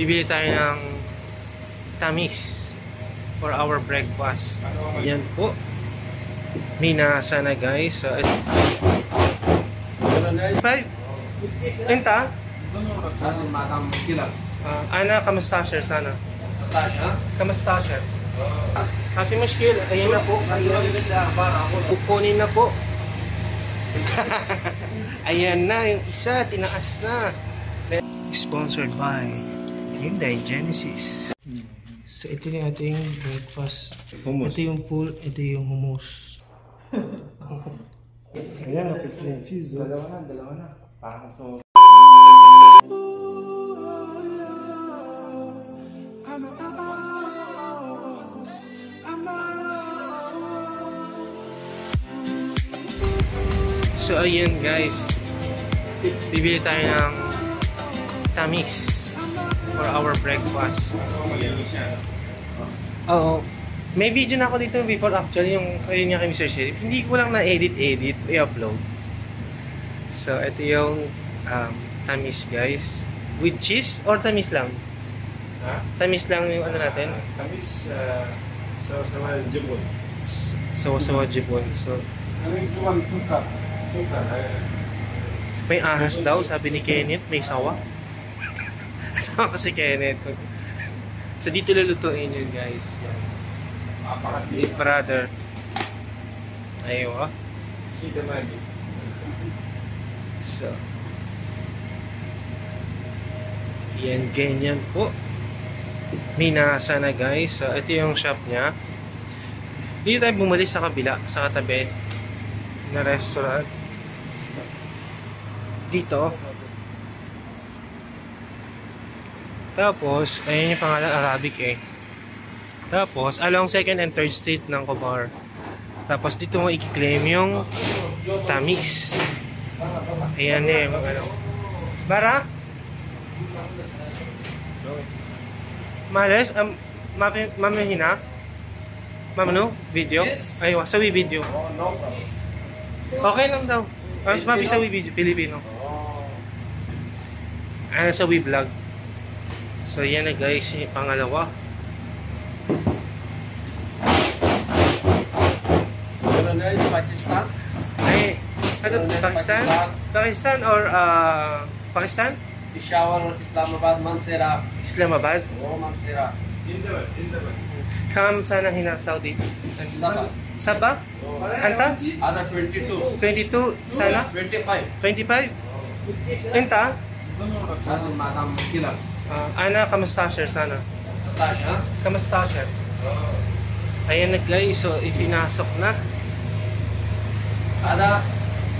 Bibili tayo ng tamis for our breakfast. Yan po. Minasa na guys. So, 5. Enta? Ana, kamusta sir sana? Kamusta sir? Happy mushkil. Ayan na po. Kukunin na po. Ayan na. Yung isa, tinaas na. Sponsored by Hyundai Genesis. So, ito yung ating breakfast. Hummus. Ito yung pool, ito yung hummus. Ayan, napit yung cheese. Dalawa na. Parang so... So, ayan guys. Bibili tayo ng tamis for our breakfast. Oo. May video na ako dito before actually yung ayun nga kay Mr. Sheriff. Hindi ko lang na-edit, i-upload. So, ito yung tamis guys. With cheese or tamis lang? Ha? Tamis lang yung ano natin? Tamis, sawa-sawa jibon. Sawa-sawa jibon. So, ano yung tuwan, suka? Suka, may ahas daw, sabi ni Kenneth, may sawa. Sawa kasi Kenneth. So, dito lulutuin yun guys. Big brother. Ayun. See the magic. So, yan, ganyan po. Minasa na guys. So, ito yung shop niya. Dito tayo bumalik sa kabila, sa katabi na restaurant. Dito. Tapos, ayun yung pangalan, Arabic eh. Tapos, along 2nd and 3rd street ng Cobar. Tapos, dito mo i-claim yung tamis. Ayan eh, ano. Bara? Males? Mamahina? Mamano? Video? Aywa, sawi video. Okay lang daw. Mami sawi video, Filipino. Ano sawi vlog. So, yan na guys, yung pangalawa. Pakistan? Ay, ano, Pakistan? Pakistan or Pakistan? Peshawar, Islamabad, Mansera. Islamabad? Oh, Mansera. Zindabad. Kam sana hina Saudi? Sabah. Sabah? Anta? Ada 22. 22 sana? 25. 25? Enta? Ano, madam kilang. Ana, kamusta sir sana? Sa taas, ha? Kamusta sir? Ayan na guys, so ipinasok na. Ada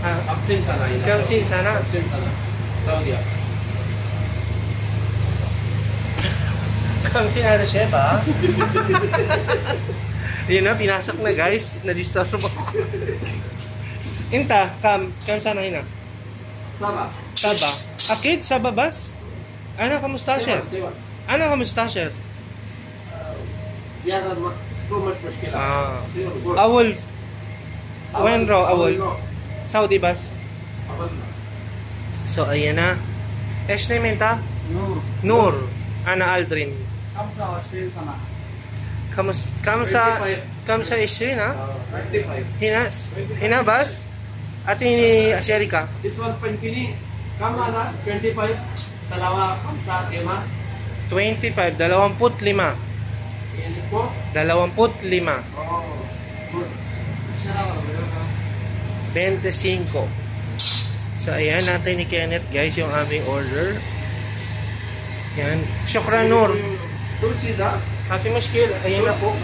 absent sana. Kamsin sana? Absent sana. Saudi. Kamsin na chef ha? Yun na, pinasok na guys. Na-disturb ako. Inta, kam sana hina? Sabah. Sabah. Akid, Sabah bas? Ana, kamusta sir? Ana, kamusta sir? Ziyada rumah mushkila. Awol. When raw, awol. Saudi bas? So, ayan na. Esh na menta? Nur. Ana Aldrin. Kamsa Ishrin ha? 25. Hina bas? At ini Asherika? This one pankini. Kama na 25. Dalawa kamsa tema. 25, 25. Ini po. 25. Oh. Good. 25. So, ayan natin ni Kenneth guys yung aming order. Yan. Shukran Nur. Two cheese ha? Happy mushkil. Ayan na po.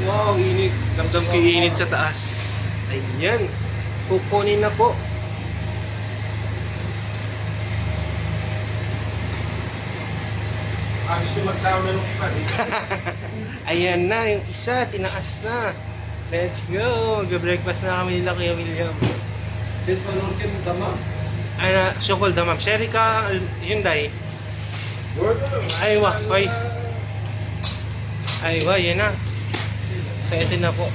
Wow, init. Damdam ko yung init sa taas. Ayan. Kukunin na po. Gusto magsama ng iba. Ayan na. Yung isa, tinaas na. Let's go. Mag-breakfast na kami nila Kuya William. This one orkin dama. Ana, Shokol Damam. Sherika, Hyundai. Aywa, guys. Aywa, yan na. So, ito na po.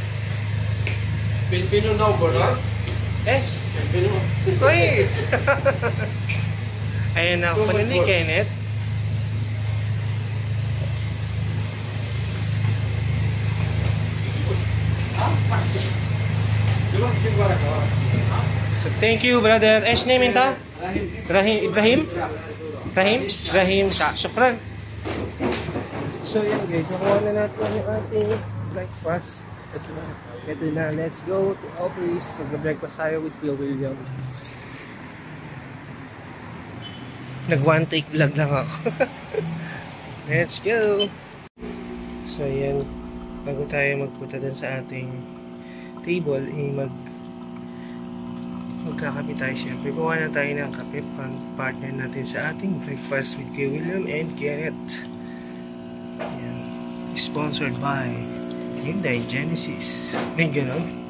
Filipino now, bro, ha? Yes. Filipino. Guys. Ayan na ako ni Kenneth. So, thank you, brother. Esh name ito? Ibrahim? Shukran. So, yan guys. Nakuha na natin yung ating breakfast. Ito na. Let's go to office. Mag-breakfast tayo with Kuya William. Nag-one take vlog lang ako. Let's go! So, yan. Bago tayo magpunta dun sa ating table, magkakape tayo siyempre. Kuha na tayo ng kape pang partner natin sa ating breakfast with Kuya William and Kenneth. Yan. Sponsored by Hyundai Genesis. May ganon.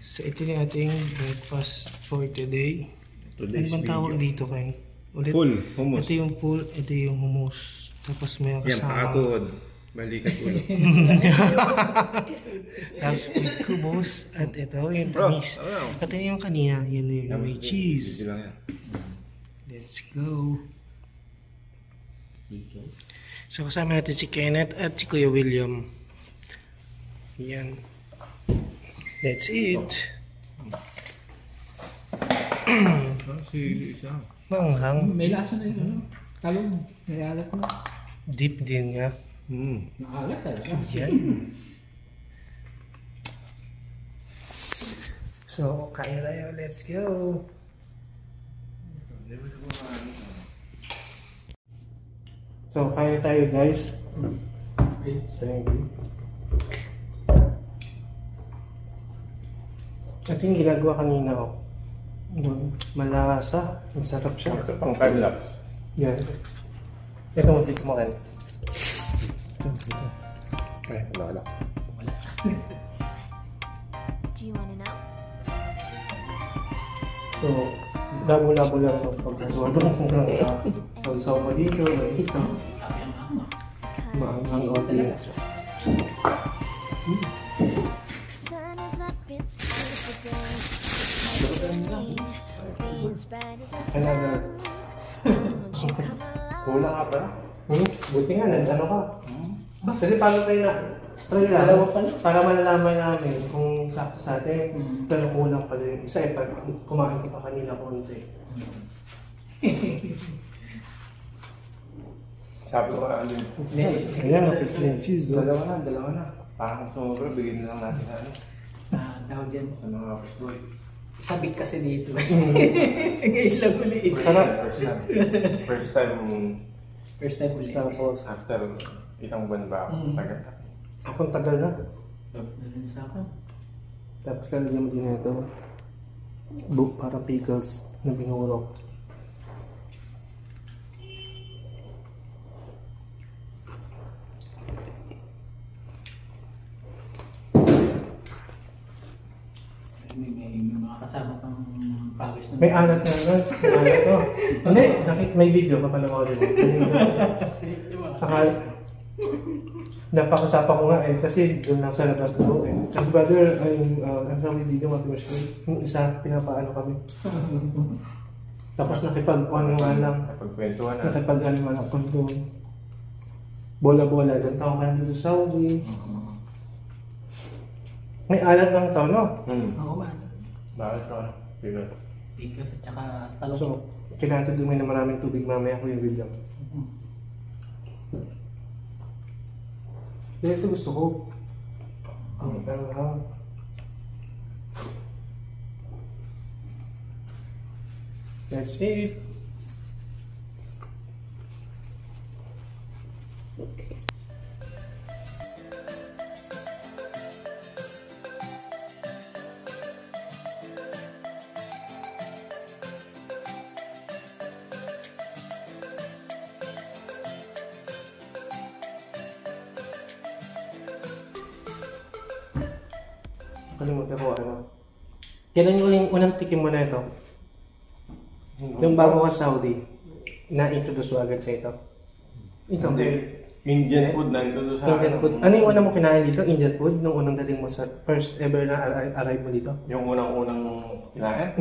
So, ito yung ating breakfast for today. Ano bang tawag dito kayo? Ulit, full hummus. Ito yung full, ito yung hummus. Tapos may kasama. Yan, pakatuod. Balikat ulo. Tapos may kubos. At ito yung tamis. Ito yung kanina. Yun yung may cheese. Let's go. So kasama natin si Kenneth at si Kuya William. Yan. That's it. Manghang. May lasa na yun, ano? Talong, may alat na. Deep din nga. Maalat talaga. Yan. So, kaya tayo. Let's go. So, kaya tayo guys. Thank you. Ito yung ginagawa kanina ko. Malasa. Masarap siya. Ito pang time-lapse. Yan. Ito mo dito mo kan. Ay, wala. Do you wanna know? So, labo-labo lang ito pagkagawa doon. So, mo dito, ito. Maanghang audience. Sun is up, it's beautiful day. Be as bright as the sun. Won't you come along? Kulang ka pala. Buti nga, ano ka. Kasi paano tayo na, para malalaman namin kung sakto sa atin, pero kulang pala yung isa eh, pag kumain ko pa kanina konti. Sabi ko ano yun. Ayan, napit cheese. Dalawa na. Parang sumubra, bigyan na lang natin sa ano. Tawag dyan. Sa mga office boy. Sabit kasi dito. Ngayon lang ulit. Sarap. First time ulit. Tapos, after ilang buwan ba ako tagal. akong tagal na. Nalan sa akin. Tapos lalagyan mo din na ito. Parang pickles na binurok. May mga kasama pang pagis na. May alat na naman. May alat to. Hindi, may video pa panoorin mo. Napakasapa ko nga eh, kasi doon lang sa labas ko eh. Kasi brother, ang sabi video matiwas ko, yung isa, pinapaano kami. Tapos nakipag-ano nga lang. Nakipag-kwentuhan na. Nakipag-ano nga lang kung doon. Bola-bola, doon tao ka dito sa Saudi. May alat lang to, no? Oo ba? Bakit ko ano? Bigas at saka talong. So, kailangan dumin na maraming tubig mamaya ko yung video. Ito gusto ko. That's it. Kalimutan ko ano. Kailan yung unang tikim mo na ito? Yung bago ka sa Saudi, na-introduce mo agad sa ito? Ikaw, Indian food na ito sa Indian food. Ano yung una mo kinain dito? Indian food? Nung unang dating mo sa first ever na arrive mo dito? Yung unang-unang kinain?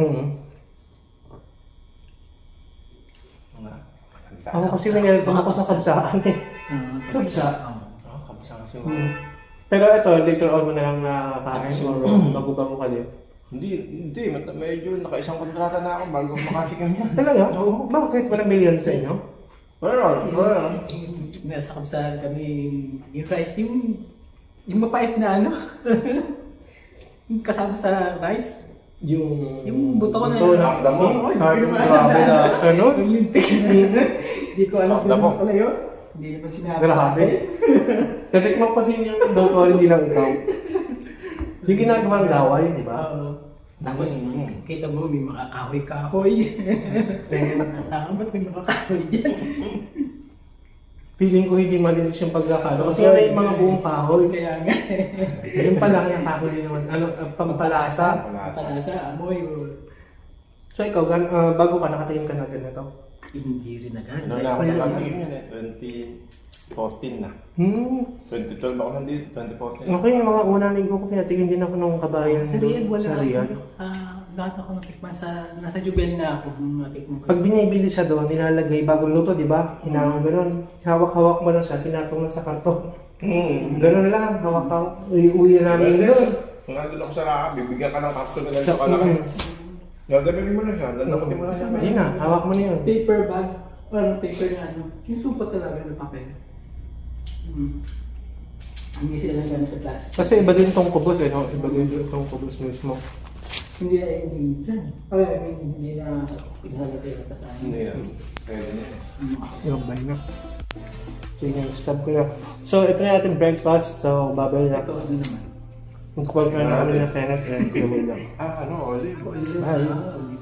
Ako kasi welcome ako sa kabsaan eh. Kabsa. Kabsa kasi Pero ito, later on mo na lang nakakain or bago-bago ka din. Hindi. Medyo naka-isang kontrata na ako bago makatikim yan. Talaga? Bakit? Walang million sa inyo? Wala. Nasa kabsahan kami, yung rice, yung mapait na ano, yung kasama sa rice, yung buto na Half the mo. Grabe na. Sunod? yung lintik na hindi ko alam Half the kung mo. ano pala yun. Hindi naman sinabi sa Grabe. akin. Natikman pa din yung doto, hindi lang ikaw. Yung ginagawang gaway, di ba? Oo. Tapos, kita mo, may mga kahoy-kahoy. Ba't may mga kahoy dyan? Feeling ko hindi malinis yung pagkakalo. Kasi may mga buong kahoy. Kaya nga. Yung pala ng kahoy din naman. Pampalasa. Palasa, amoy. So ikaw, bago ka, nakatingin ka na ganito? Hindi rin agad. Ano na ako nakatikim yan 2014 na. 2012 ako nandito, 2014. Okay, yung mga unang linggo ko, pinatingin din ako ng kabayan. Sa Riyadh, wala Sa ako. Riyadh. Lahat ako natikman sa, nasa Jubel na ako. Natikman ko. Pag binibili siya doon, nilalagay bagong luto, di ba? Hinahang ganun. Hawak-hawak mo lang siya, pinatong lang sa karton. Ganun lang, hawak-hawak. Uwi na namin doon. Kung nandun ako sa Raka, bibigyan ka ng kapsul na ganito kalaki. Gaganunin mo lang siya, lalamutin mo lang siya. Hindi na, hawak mo na yun. Paper bag. Parang paper na ano. Yung supot talaga ng papel. Hindi sila nang gano'n sa plastic. Kasi iba din itong kubos eh, no? Iba din itong kubos mismo. Hindi na hindi dyan. I mean, hindi na pinalagay ata sa akin. Hindi yan. Pwede na eh. Yung bay na. Sige, stop ko na. So, ito na natin breakfast. So, babay na. Ito ano naman. Mag-call ka na kami na Kenneth and Camille lang. Olive. Bye!